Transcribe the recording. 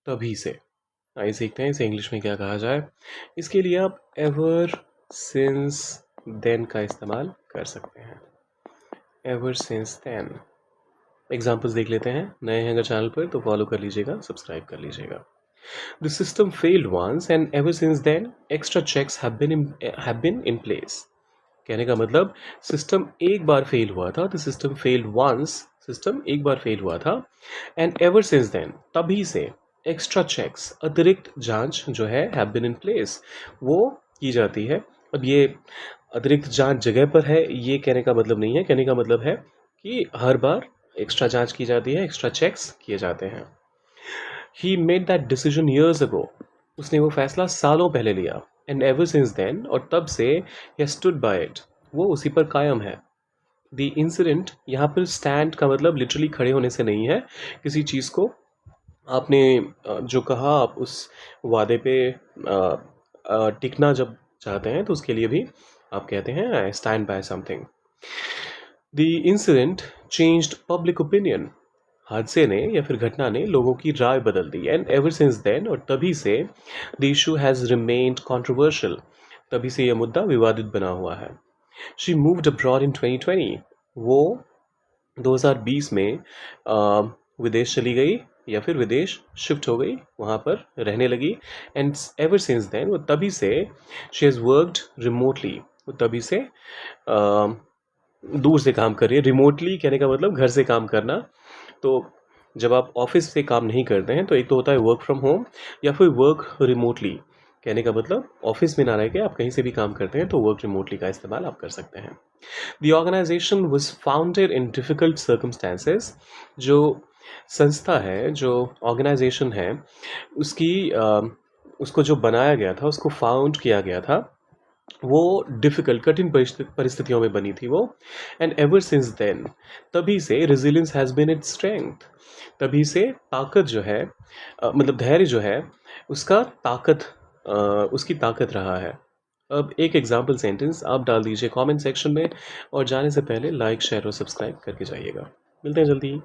तभी से। आइए सीखते हैं इसे इंग्लिश में क्या कहा जाए। इसके लिए आप एवर सिंस देन का इस्तेमाल कर सकते हैं। Ever since then. एग्जाम्पल्स देख लेते हैं। नए हैं अगर चैनल पर तो फॉलो कर लीजिएगा, सब्सक्राइब कर लीजिएगा। The system failed once and ever since then extra checks have been in place. कहने का मतलब सिस्टम एक बार फेल हुआ था, the system failed once, system एक बार फेल हुआ था, एंड एवर सिंस देन, तभी से, एक्स्ट्रा चेक्स, अतिरिक्त जांच जो है, हैव बीन इन प्लेस, वो की जाती है। अब ये अतिरिक्त जांच जगह पर है, ये कहने का मतलब नहीं है। कहने का मतलब है कि हर बार एक्स्ट्रा जांच की जाती है, एक्स्ट्रा चेक्स किए जाते हैं। He made that decision years ago, उसने वो फैसला सालों पहले लिया। एंड एवर सिंस देन, और तब से, ही स्टूड बाय इट, वो उसी पर कायम है। द इंसिडेंट, यहाँ पर स्टैंड का मतलब लिटरली खड़े होने से नहीं है। किसी चीज़ को आपने जो कहा, आप उस वादे पे टिकना जब चाहते हैं तो उसके लिए भी आप कहते हैं I stand by something. The incident changed public opinion, हादसे ने या फिर घटना ने लोगों की राय बदल दी। एंड एवर सिंस देन, और तभी से, the issue has remained controversial, तभी से यह मुद्दा विवादित बना हुआ है। शी मूव्ड अब्रॉड इन 2020, वो 2020 में विदेश चली गई या फिर विदेश शिफ्ट हो गई, वहाँ पर रहने लगी। एंड एवर सिंस देन, वो तभी से, शी हैज़ वर्कड रिमोटली, वो तभी से दूर से काम कर रही है। रिमोटली कहने का मतलब घर से काम करना। तो जब आप ऑफिस से काम नहीं करते हैं तो एक तो होता है वर्क फ्रॉम होम या फिर वर्क रिमोटली। कहने का मतलब ऑफिस में ना रह के आप कहीं से भी काम करते हैं तो वर्क रिमोटली का इस्तेमाल आप कर सकते हैं। The organisation was founded in difficult circumstances, जो संस्था है, जो ऑर्गेनाइजेशन है, उसको जो बनाया गया था, उसको फाउंड किया गया था, वो डिफ़िकल्ट, कठिन परिस्थितियों में बनी थी वो। एंड एवर सिंस देन, तभी से, resilience has been its strength, तभी से ताकत जो है, मतलब धैर्य जो है, उसका ताकत, उसकी ताकत रहा है। अब एक एग्जाम्पल सेंटेंस आप डाल दीजिए कमेंट सेक्शन में, और जाने से पहले लाइक, शेयर और सब्सक्राइब करके जाइएगा। मिलते हैं जल्दी।